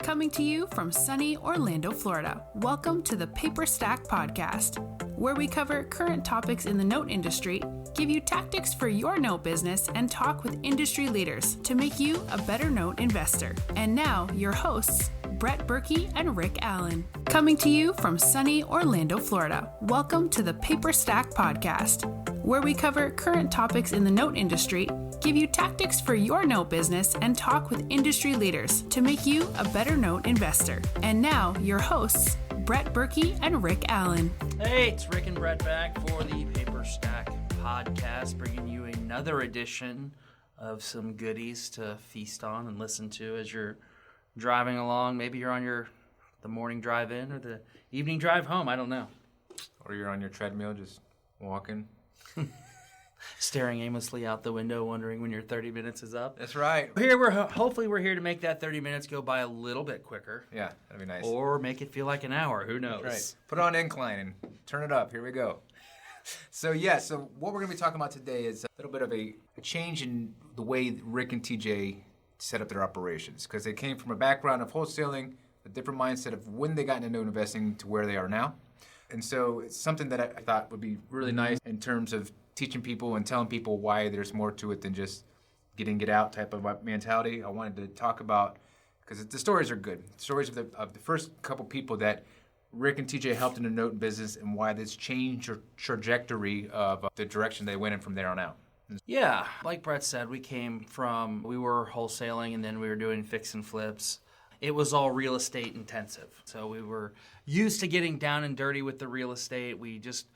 Coming to you from sunny Orlando, Florida, welcome to the Paperstac Podcast, where we cover current topics in the note industry, give you tactics for your note business, and talk with industry leaders to make you a better note investor. And now, your hosts, Brett Berkey and Rick Allen. Coming to you from sunny Orlando, Florida, welcome to the Paperstac Podcast, where we cover current topics in the note industry, give you tactics for your note business, and talk with industry leaders to make you a better note investor. And now, your hosts, Brett Berkey and Rick Allen. Hey, it's Rick and Brett back for the Paperstac Podcast, bringing you another edition of some goodies to feast on and listen to as you're driving along. Maybe you're on the morning drive in or the evening drive home. I don't know. Or you're on your treadmill just walking. Staring aimlessly out the window, wondering when your 30 minutes is up. That's right. Hopefully we're here to make that 30 minutes go by a little bit quicker. Yeah, that'd be nice. Or make it feel like an hour. Who knows? That's right. Put it on incline and turn it up. Here we go. So what we're going to be talking about today is a little bit of a change in the way Rick and TJ set up their operations, because they came from a background of wholesaling, a different mindset of when they got into note investing to where they are now. And so it's something that I thought would be really nice in terms of teaching people and telling people why there's more to it than just get in, get out type of mentality. I wanted to talk about, because the stories are good. Stories of the first couple people that Rick and TJ helped in the note business and why this changed your trajectory of the direction they went in from there on out. Yeah, like Brett said, we were wholesaling and then we were doing fix and flips. It was all real estate intensive. So we were used to getting down and dirty with the real estate. We just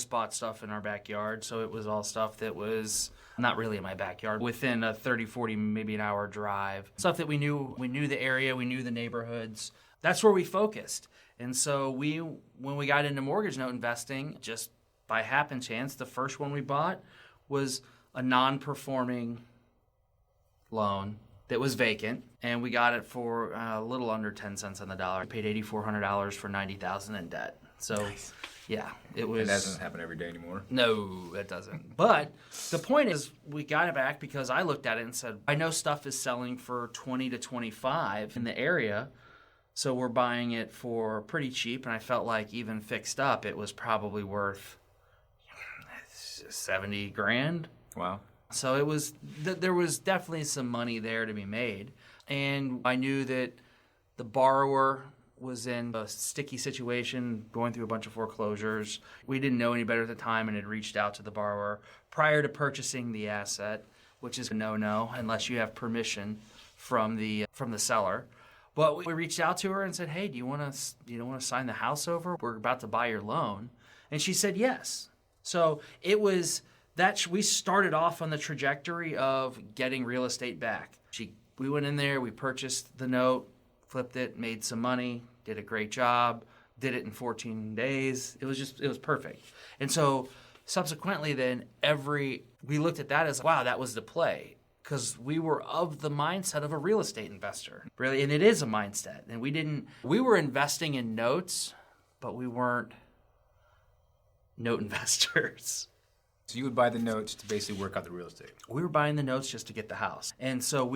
bought stuff in our backyard. So it was all stuff that was not really in my backyard, within a 30, 40, maybe an hour drive. Stuff that we knew the area, we knew the neighborhoods. That's where we focused. And so when we got into mortgage note investing, just by happenstance, the first one we bought was a non-performing loan that was vacant, and we got it for a little under 10 cents on the dollar. We paid $8,400 for $90,000 in debt. So, nice. Yeah, it was. And that doesn't happen every day anymore. No, it doesn't. But the point is, we got it back because I looked at it and said, I know stuff is selling for 20 to 25 in the area, so we're buying it for pretty cheap. And I felt like even fixed up, it was probably worth $70,000. Wow. So there was definitely some money there to be made. And I knew that the borrower was in a sticky situation, going through a bunch of foreclosures. We didn't know any better at the time and had reached out to the borrower prior to purchasing the asset, which is a no-no unless you have permission from the seller. But we reached out to her and said, hey, do you want to sign the house over? We're about to buy your loan. And she said yes. So it was that we started off on the trajectory of getting real estate back. We went in there, we purchased the note, flipped it, made some money, did a great job, did it in 14 days. It was perfect. And so subsequently then we looked at that as, wow, that was the play, because we were of the mindset of a real estate investor. Really, and it is a mindset. And we were investing in notes, but we weren't note investors. So you would buy the notes to basically work out the real estate. We were buying the notes just to get the house. And so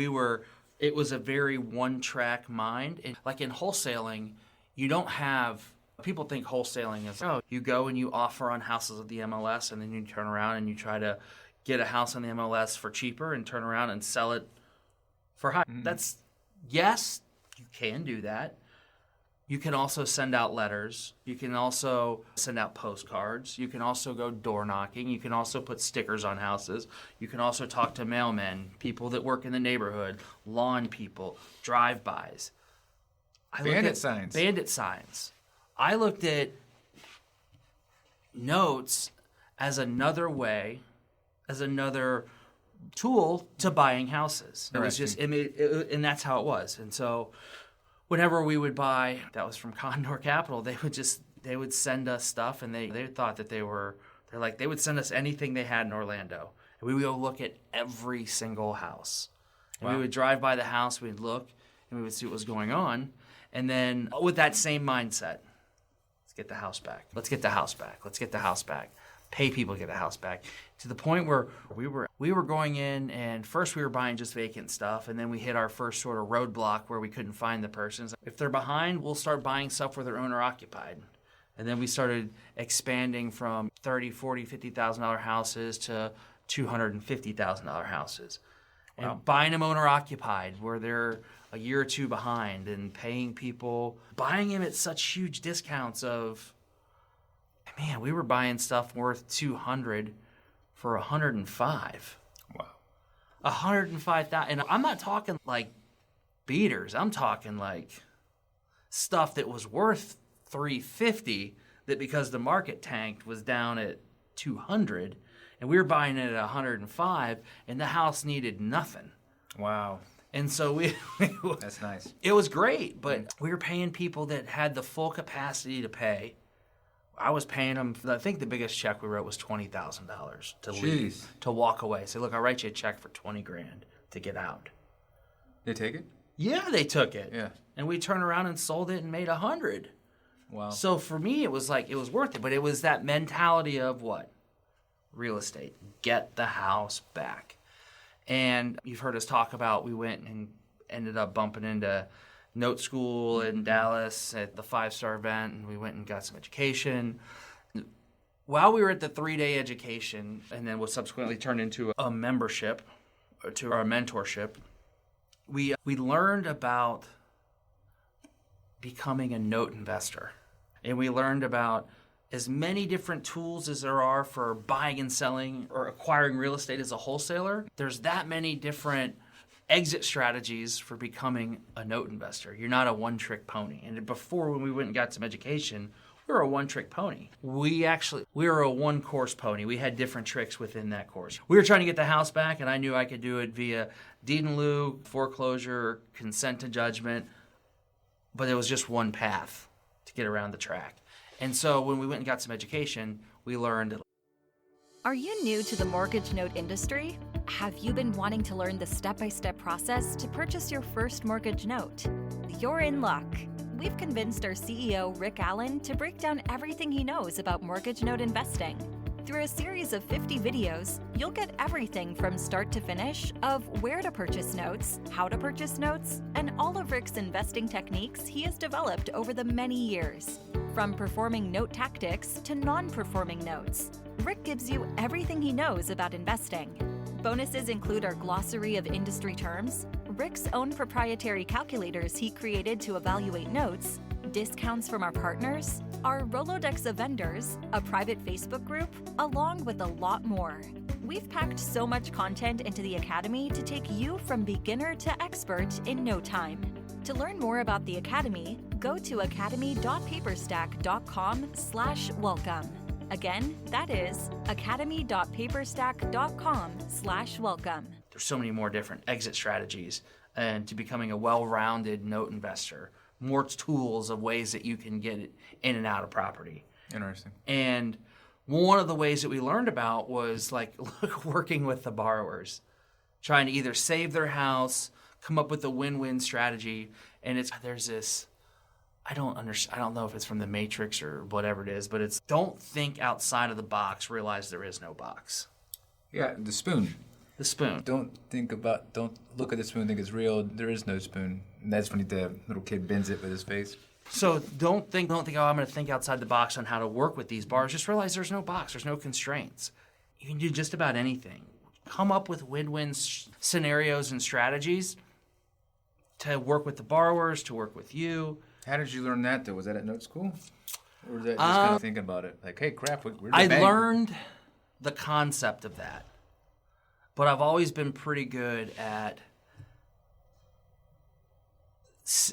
it was a very one-track mind. And like in wholesaling, people think wholesaling is, you go and you offer on houses of the MLS, and then you turn around and you try to get a house on the MLS for cheaper and turn around and sell it for high. Mm-hmm. Yes, you can do that. You can also send out letters. You can also send out postcards. You can also go door knocking. You can also put stickers on houses. You can also talk to mailmen, people that work in the neighborhood, lawn people, drive-bys. Bandit signs. I looked at notes as another tool to buying houses. It was just, and that's how it was. And so whenever we would buy, that was from Condor Capital, they would send us stuff, and they thought that they would send us anything they had in Orlando. And we would go look at every single house. And wow. We would drive by the house, we'd look, and we would see what was going on. And then with that same mindset, let's get the house back. Let's get the house back. Let's get the house back. Pay people to get the house back. to the point where we were going in, and first we were buying just vacant stuff, and then we hit our first sort of roadblock where we couldn't find the persons. If they're behind, we'll start buying stuff where they're owner occupied. And then we started expanding from $30,000, $40,000, $50,000 houses to $250,000 houses. And Wow. buying them owner occupied where they're a year or two behind, and paying people, buying them at such huge discounts of, man, we were buying stuff worth $200,000 for $105,000. Wow. $105,000, and I'm not talking like beaters. I'm talking like stuff that was worth $350,000 that because the market tanked was down at $200,000, and we were buying it at $105,000, and the house needed nothing. Wow. And so That's nice. it was great, but we were paying people that had the full capacity to pay. I was paying them, I think the biggest check we wrote was $20,000 to leave, to walk away. Say, look, I'll write you a check for $20,000 to get out. They take it? Yeah, they took it. Yeah. And we turned around and sold it and made $100,000. Wow. So for me, it was like, it was worth it. But it was that mentality of what? Real estate. Get the house back. And you've heard us talk about, we went and ended up bumping into Note School in Dallas at the 5-star event, and we went and got some education. While we were at the 3-day education, and then was subsequently turned into a membership, or to our mentorship, we learned about becoming a note investor. And we learned about as many different tools as there are for buying and selling or acquiring real estate as a wholesaler. There's that many different exit strategies for becoming a note investor. You're not a one-trick pony. And before, when we went and got some education, we were a one-trick pony. We were a one-course pony. We had different tricks within that course. We were trying to get the house back, and I knew I could do it via deed in lieu, foreclosure, consent to judgment, but it was just one path to get around the track. And so when we went and got some education, we learned. Are you new to the mortgage note industry? Have you been wanting to learn the step-by-step process to purchase your first mortgage note? You're in luck. We've convinced our CEO, Rick Allen, to break down everything he knows about mortgage note investing. Through a series of 50 videos, you'll get everything from start to finish of where to purchase notes, how to purchase notes, and all of Rick's investing techniques he has developed over the many years. From performing note tactics to non-performing notes, Rick gives you everything he knows about investing. Bonuses include our glossary of industry terms, Rick's own proprietary calculators he created to evaluate notes, discounts from our partners, our Rolodex of vendors, a private Facebook group, along with a lot more. We've packed so much content into the Academy to take you from beginner to expert in no time. To learn more about the Academy, go to academy.paperstac.com/welcome. Again, that is academy.paperstac.com/welcome. There's so many more different exit strategies and to becoming a well-rounded note investor, more tools of ways that you can get in and out of property. Interesting. And one of the ways that we learned about was like working with the borrowers, trying to either save their house, come up with a win-win strategy. And there's this, I don't know if it's from the Matrix or whatever it is, but it's don't think outside of the box, realize there is no box. Yeah, the spoon. The spoon. Don't look at the spoon and think it's real. There is no spoon. And that's when the little kid bends it with his face. So don't think, oh, I'm going to think outside the box on how to work with these bars. Just realize there's no box. There's no constraints. You can do just about anything. Come up with win-win scenarios and strategies to work with the borrowers, to work with you. How did you learn that, though? Was that at note school? Or was that just kind of thinking about it? Like, hey, crap, we're I learned the concept of that. But I've always been pretty good at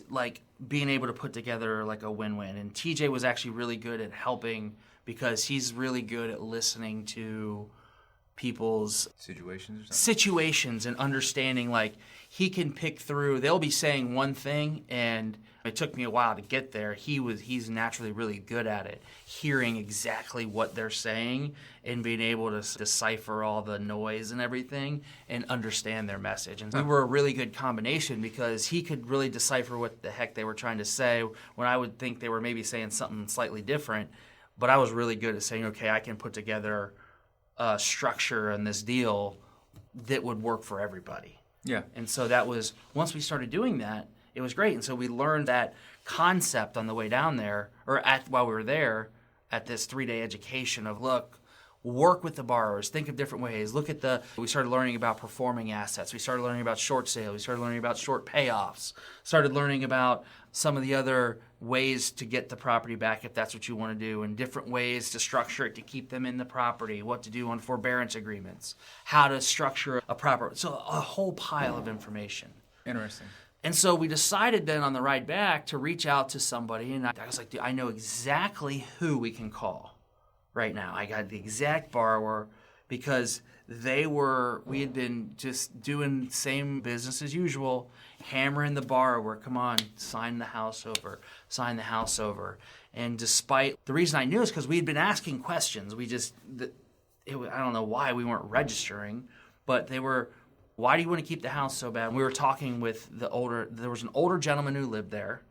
like being able to put together like a win-win. And TJ was actually really good at helping because he's really good at listening to people's situations and understanding, like he can pick through. They'll be saying one thing, and it took me a while to get there. He's naturally really good at it, hearing exactly what they're saying and being able to decipher all the noise and everything and understand their message. And we were a really good combination because he could really decipher what the heck they were trying to say when I would think they were maybe saying something slightly different. But I was really good at saying, okay, I can put together structure in this deal that would work for everybody. Yeah. And so that was, once we started doing that, it was great. And so we learned that concept on the way down there, or while we were there, at this 3-day education of, look, work with the borrowers, think of different ways. We started learning about performing assets. We started learning about short sales. We started learning about short payoffs. Started learning about some of the other ways to get the property back if that's what you want to do, and different ways to structure it to keep them in the property, what to do on forbearance agreements, how to structure a proper, so a whole pile of information. Interesting. And so we decided then on the ride back to reach out to somebody, and I was like, dude, I know exactly who we can call right now. I got the exact borrower, because we had been just doing same business as usual, hammering the borrower, come on, sign the house over. And despite, the reason I knew is because we had been asking questions. I don't know why we weren't registering, but they were, why do you want to keep the house so bad? And we were talking with there was an older gentleman who lived there,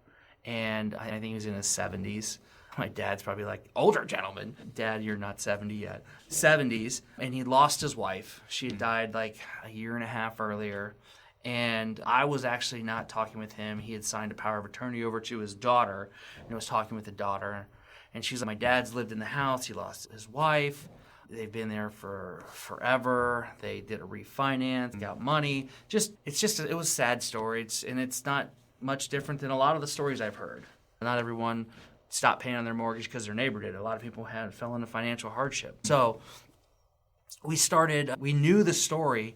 and I think he was in his 70s. My dad's probably like, older gentleman. Dad, you're not 70 yet. 70s. And he lost his wife. She had died like a year and a half earlier. And I was actually not talking with him. He had signed a power of attorney over to his daughter, and I was talking with the daughter. And she's like, my dad's lived in the house. He lost his wife. They've been there for forever. They did a refinance, got money. It was a sad story. It's not much different than a lot of the stories I've heard. Not everyone stopped paying on their mortgage because their neighbor did. A lot of people fell into financial hardship. So we knew the story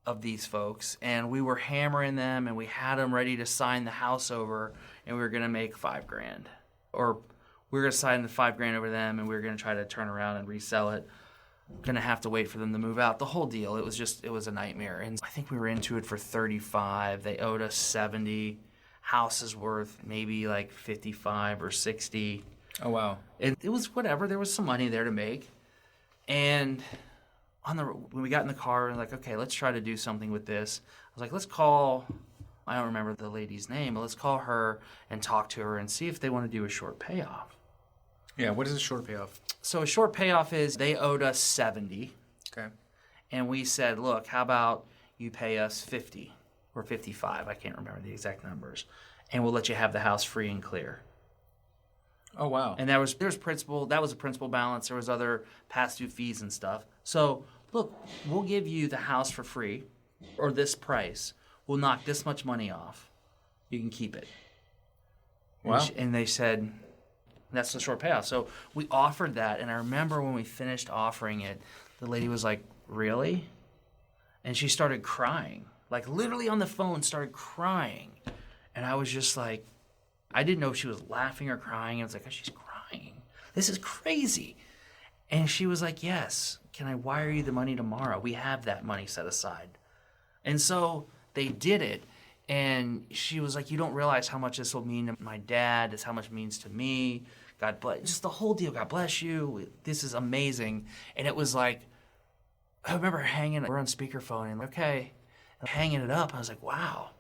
of these folks, and we were hammering them, and we had them ready to sign the house over, and we were going to make $5,000. Or we were going to sign the $5,000 over them, and we were going to try to turn around and resell it. Going to have to wait for them to move out. The whole deal, it was a nightmare. And I think we were into it for $35,000. They owed us $70,000. House is worth maybe like $55,000 or $60,000. Oh, wow. It was whatever. There was some money there to make. And when we got in the car, we were like, okay, let's try to do something with this. I was like, let's call, I don't remember the lady's name, but let's call her and talk to her and see if they want to do a short payoff. Yeah, what is a short payoff? So a short payoff is they owed us $70,000. Okay. And we said, look, how about you pay us $50,000 or $55,000? I can't remember the exact numbers. And we'll let you have the house free and clear. Oh, wow. And there was principal. That was a principal balance. There was other past due fees and stuff. So, look, we'll give you the house for free, or this price. We'll knock this much money off. You can keep it. Wow. And they said, that's the short payoff. So we offered that, and I remember when we finished offering it, the lady was like, really? And she started crying. Like, literally on the phone, started crying. And I was just like, I didn't know if she was laughing or crying. I was like, oh, she's crying. This is crazy. And she was like, yes, can I wire you the money tomorrow? We have that money set aside. And so they did it. And she was like, you don't realize how much this will mean to my dad. It's how much it means to me. God bless. Just the whole deal. God bless you. This is amazing. And it was like, I remember we're on speakerphone and okay, hanging it up. I was like, wow.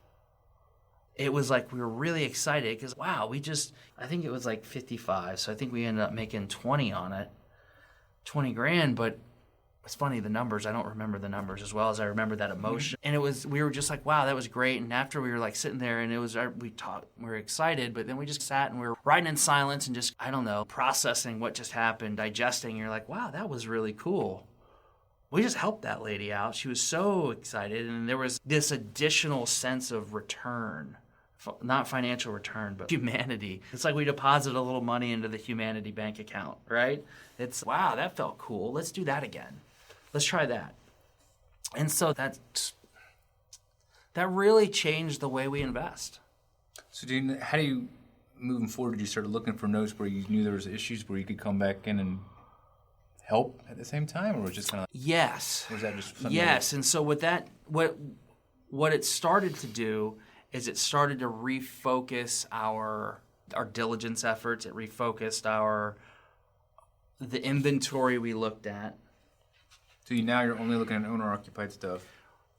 It was like we were really excited because, wow, I think it was like $55,000. So I think we ended up making $20,000 on it, $20,000. But it's funny, the numbers, I don't remember the numbers as well as I remember that emotion. And we were just like, wow, that was great. And after we were like sitting there and we were excited, but then we just sat and we were riding in silence and just, I don't know, processing what just happened, digesting. And you're like, wow, that was really cool. We just helped that lady out. She was so excited. And there was this additional sense of return, not financial return, but humanity. It's like we deposited a little money into the humanity bank account, right? It's, wow, that felt cool. Let's do that again. Let's try that. And so that really changed the way we invest. So how do you, moving forward, did you start looking for notes where you knew there was issues where you could come back in and help at the same time, or was it just kind of like, yes. Or was that just yes, and so with that, what it started to do is it started to refocus our diligence efforts. It refocused the inventory we looked at. So now you're only looking at owner-occupied stuff.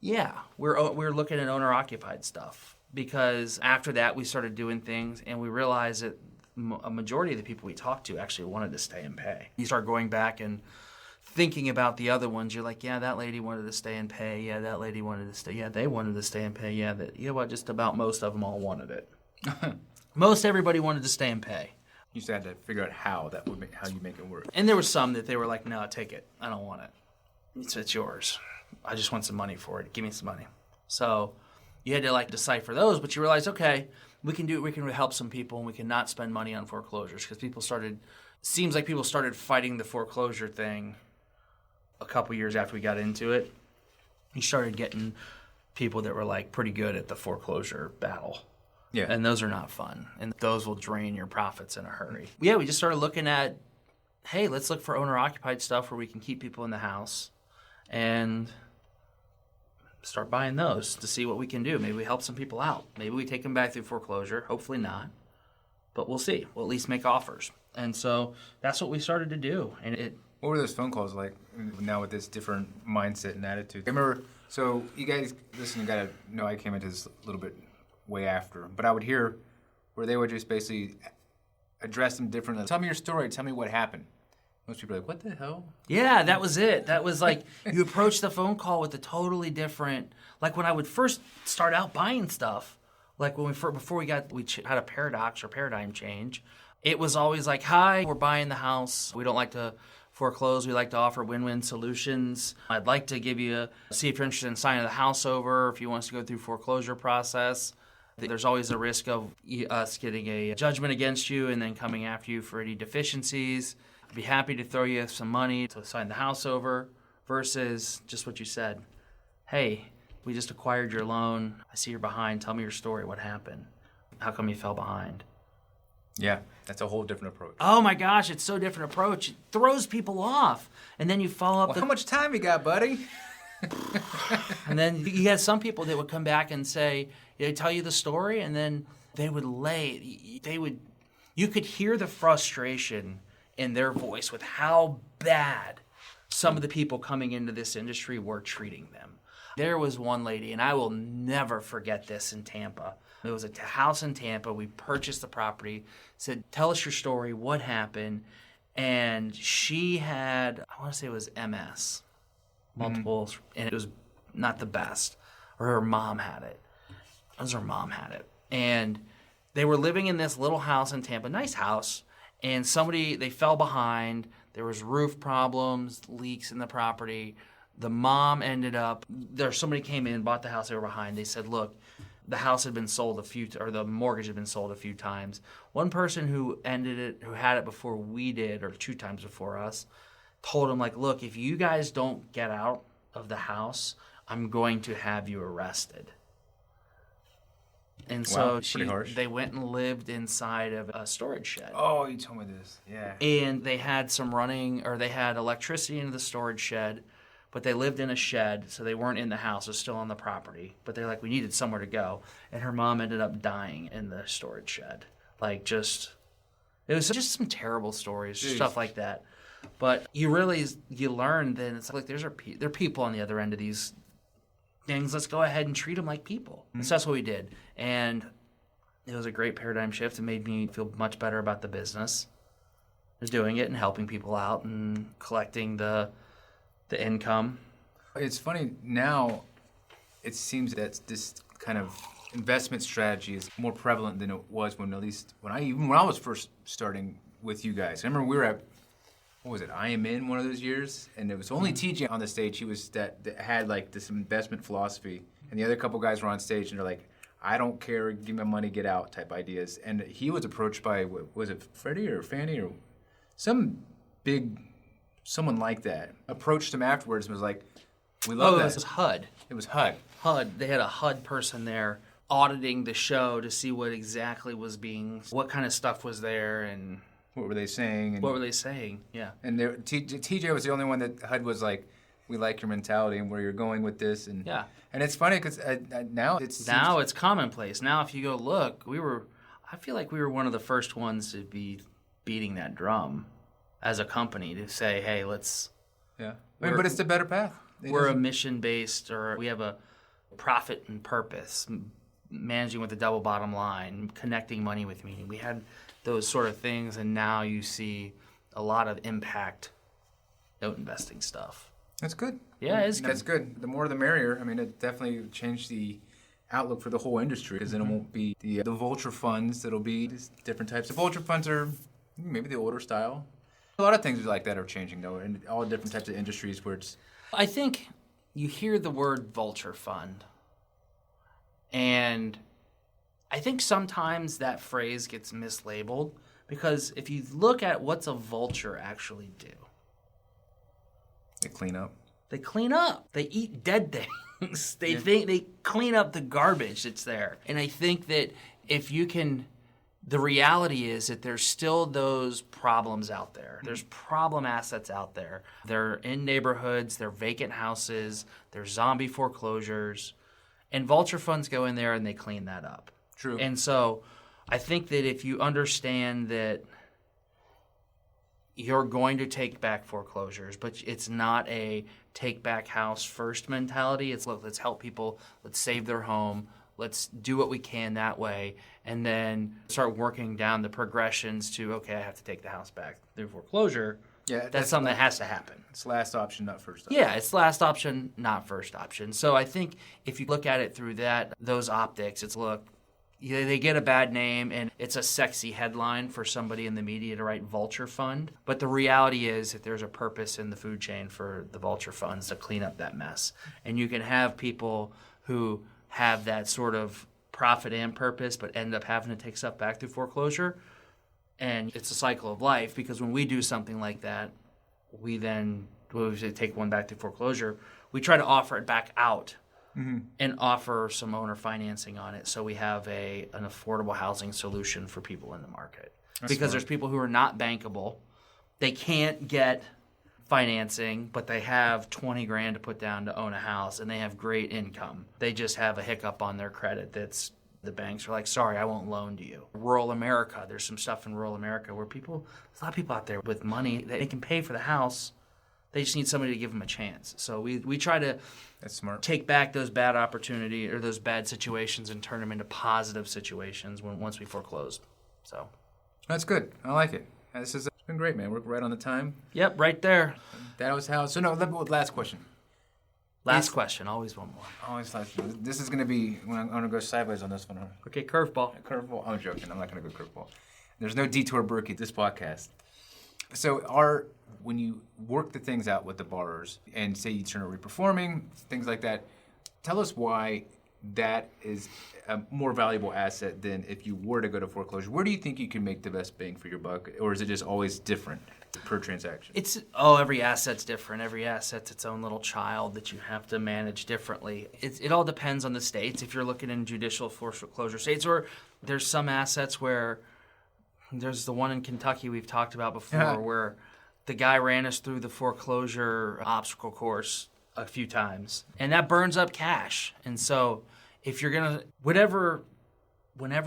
Yeah, we're looking at owner-occupied stuff because after that we started doing things and we realized that a majority of the people we talked to actually wanted to stay and pay. You start going back and thinking about the other ones, you're like, yeah, that lady wanted to stay and pay. Yeah, that lady wanted to stay. Yeah, they wanted to stay and pay. Yeah, you know what? Just about most of them all wanted it. Most everybody wanted to stay and pay. You just had to figure out how you make it work. And there were some that they were like, no, take it. I don't want it. It's yours. I just want some money for it. Give me some money. So you had to like decipher those, but you realize, okay, we can help some people, and we can not spend money on foreclosures, because seems like people started fighting the foreclosure thing a couple years after we got into it. You started getting people that were like pretty good at the foreclosure battle. Yeah. And those are not fun. And those will drain your profits in a hurry. Yeah, we just started looking at, hey, let's look for owner-occupied stuff where we can keep people in the house and start buying those to see what we can do. Maybe we help some people out. Maybe we take them back through foreclosure. Hopefully not. But we'll see. We'll at least make offers. And so that's what we started to do. And what were those phone calls like now with this different mindset and attitude? I remember, so you guys, listen, you got to know I came into this a little bit way after, but I would hear where they would just basically address them differently. Tell me your story. Tell me what happened. Most people are like, what the hell? Yeah, that was it. That was like, you approach the phone call with a totally different, like when I would first start out buying stuff, like when before we had a paradox or paradigm change, it was always like, hi, we're buying the house. We don't like to foreclose. We like to offer win-win solutions. I'd like to see if you're interested in signing the house over, if you want us to go through foreclosure process. There's always a risk of us getting a judgment against you and then coming after you for any deficiencies. I'd be happy to throw you some money to sign the house over, versus just what you said. Hey, we just acquired your loan. I see you're behind. Tell me your story. What happened? How come you fell behind? Yeah, that's a whole different approach. Oh my gosh, it's so different approach. It throws people off. And then you follow up. Well, how much time you got, buddy? And then you had some people that would come back and say, they tell you the story, and then you could hear the frustration in their voice with how bad some of the people coming into this industry were treating them. There was one lady, and I will never forget this, in Tampa. It was a house in Tampa. We purchased the property, said, tell us your story, what happened? And she had, I want to say it was MS, multiples, and it was not the best. Or her mom had it. And they were living in this little house in Tampa, nice house, and they fell behind. There was roof problems, leaks in the property. The mom somebody came in, bought the house they were behind. They said, look, the house had been sold the mortgage had been sold a few times. One person who had it before we did, or 2 times before us, told him, like, look, if you guys don't get out of the house, I'm going to have you arrested. And so they went and lived inside of a storage shed. Oh, you told me this. Yeah. And they had they had electricity into the storage shed, but they lived in a shed, so they weren't in the house. It was still on the property. But they're like, we needed somewhere to go. And her mom ended up dying in the storage shed. It was just some terrible stories, stuff like that. But you learn then, it's like, there are people on the other end of these things. Let's go ahead and treat them like people. Mm-hmm. So that's what we did. And it was a great paradigm shift. It made me feel much better about the business. Just doing it and helping people out and collecting the income. It's funny now, it seems that this kind of investment strategy is more prevalent than it was when I was first starting with you guys. I remember we were at, what was it, I Am In one of those years, and it was only TJ on the stage. He was that had like this investment philosophy, and the other couple guys were on stage and they're like, I don't care, give me my money, get out type ideas. And he was approached by, was it Freddie or Fannie or someone like that, approached him afterwards and was like, we love that. It was HUD. It was HUD. HUD. They had a HUD person there auditing the show to see what kind of stuff was there and what were they saying. Yeah. And TJ was the only one that HUD was like, we like your mentality and where you're going with this. And yeah. And it's funny because now it's commonplace. Now if you go look, I feel like we were one of the first ones to be beating that drum as a company to say, hey, let's... Yeah. But it's the better path. We're a mission-based, or we have a profit and purpose, managing with a double bottom line, connecting money with meaning. We had those sort of things, and now you see a lot of impact note investing stuff. That's good. Yeah, it's good. That's good. The more the merrier. I mean, it definitely changed the outlook for the whole industry, because then it won't be the vulture funds. It'll be just different types of vulture funds, or maybe the older style. A lot of things like that are changing, though, in all different types of industries where it's... I think you hear the word vulture fund, and I think sometimes that phrase gets mislabeled, because if you look at what's a vulture actually do, They clean up. they clean up. They eat dead things. They clean up the garbage that's there. And I think that if you can, the reality is that there's still those problems out there. There's problem assets out there. They're in neighborhoods, they're vacant houses, there's zombie foreclosures, and vulture funds go in there and they clean that up. True. And so I think that if you understand that you're going to take back foreclosures, but it's not a take back house first mentality. It's let's help people, let's save their home, let's do what we can that way, and then start working down the progressions to, okay, I have to take the house back through foreclosure. Yeah, that's something that has to happen. It's last option, not first option. Yeah, it's last option, not first option. So I think if you look at it through those optics, it's look, they get a bad name, and it's a sexy headline for somebody in the media to write vulture fund. But the reality is that there's a purpose in the food chain for the vulture funds to clean up that mess. And you can have people who have that sort of profit and purpose but end up having to take stuff back through foreclosure. And it's a cycle of life, because when we do something like that, we take one back through foreclosure, we try to offer it back out. Mm-hmm. And offer some owner financing on it, so we have an affordable housing solution for people in the market. That's because smart. There's people who are not bankable. They can't get financing, but they have $20,000 to put down to own a house, and they have great income. They just have a hiccup on their credit that's the banks are like, sorry, I won't loan to you. Rural America, there's some stuff in rural America where there's a lot of people out there with money that they can pay for the house. They just need somebody to give them a chance. So we try to That's smart. Take back those bad opportunity or those bad situations and turn them into positive situations once we foreclose. So that's good. I like it. It's been great, man. We're right on the time. Yep, right there. That was how. So last question. Last question. Always one more. Always last. This is going to be. I'm going to go sideways on this one. Okay, curveball. Curveball. I'm joking. I'm not going to go curveball. There's no detour Berkey this podcast. So when you work the things out with the borrowers and say you turn it reperforming, things like that, tell us why that is a more valuable asset than if you were to go to foreclosure. Where do you think you can make the best bang for your buck? Or is it just always different per transaction? Every asset's different. Every asset's its own little child that you have to manage differently. It all depends on the states. If you're looking in judicial foreclosure states, or there's some assets where there's the one in Kentucky we've talked about before where the guy ran us through the foreclosure obstacle course a few times, and that burns up cash. And so if you're going to, whenever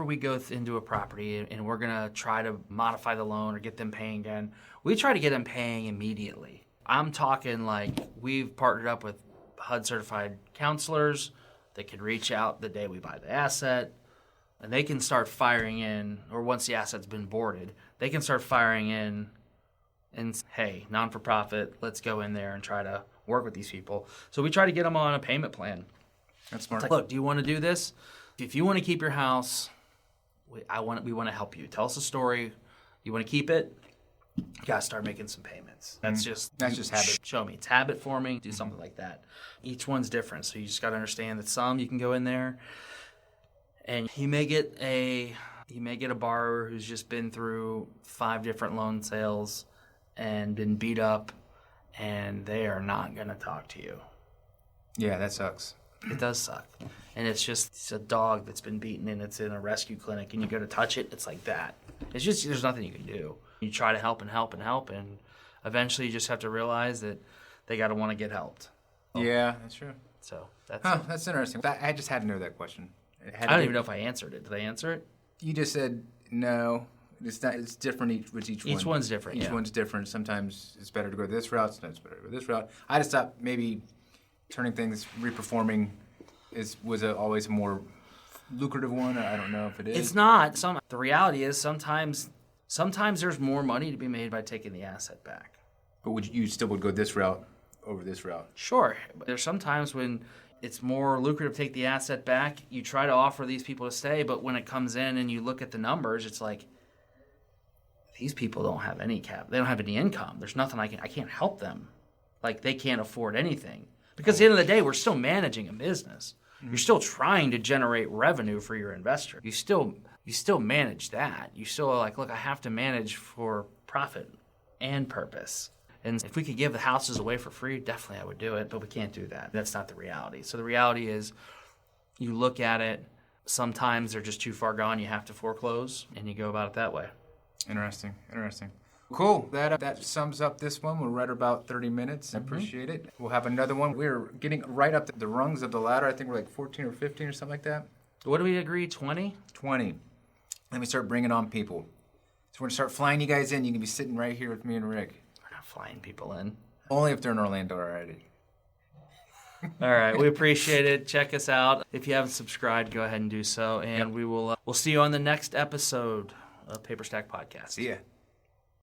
we go into a property and we're going to try to modify the loan or get them paying again, we try to get them paying immediately. I'm talking like we've partnered up with HUD certified counselors that can reach out the day we buy the asset, and they can start firing in, or once the asset's been boarded, they can start firing in and, hey, non-for-profit, let's go in there and try to work with these people. So we try to get them on a payment plan. That's smart. Like, look, do you want to do this? If you want to keep your house, we want to help you. Tell us a story. You want to keep it? You got to start making some payments. That's just habit. Show me. It's habit forming. Do something like that. Each one's different, so you just got to understand that some you can go in there and you may get a borrower who's just been through 5 different loan sales and been beat up, and they are not going to talk to you. Yeah, that sucks. It does suck. And it's a dog that's been beaten and it's in a rescue clinic, and you go to touch it, it's like that. It's just, there's nothing you can do. You try to help, and eventually you just have to realize that they got to want to get helped. Yeah, that's true. So that's interesting. I just had to know that question. I don't even know if I answered it. Did I answer it? You just said no. It's not. It's different with each one. Each one's different. Each one's different. Sometimes it's better to go this route. Sometimes it's better to go this route. I just thought maybe turning things reperforming was always a more lucrative one. I don't know if it is. It's not. The reality is sometimes there's more money to be made by taking the asset back. But you still would go this route over this route? Sure. There's some times when it's more lucrative to take the asset back. You try to offer these people to stay, but when it comes in and you look at the numbers, it's like, these people don't have any cap. They don't have any income. There's nothing I can't help them. Like, they can't afford anything. Because at the end of the day, we're still managing a business. You're still trying to generate revenue for your investor. You still manage that. You still are like, look, I have to manage for profit and purpose. And if we could give the houses away for free, definitely I would do it, but we can't do that. That's not the reality. So the reality is, you look at it, sometimes they're just too far gone, you have to foreclose, and you go about it that way. Interesting. Cool. That sums up this one. We're right about 30 minutes. I appreciate it. We'll have another one. We're getting right up the rungs of the ladder. I think we're like 14 or 15 or something like that. What do we agree, 20? 20. Then we start bringing on people. So we're going to start flying you guys in. You can be sitting right here with me and Rick. We're not flying people in. Only if they're in Orlando already. All right. We appreciate it. Check us out. If you haven't subscribed, go ahead and do so. And we'll see you on the next episode of Paperstac Podcast. See ya.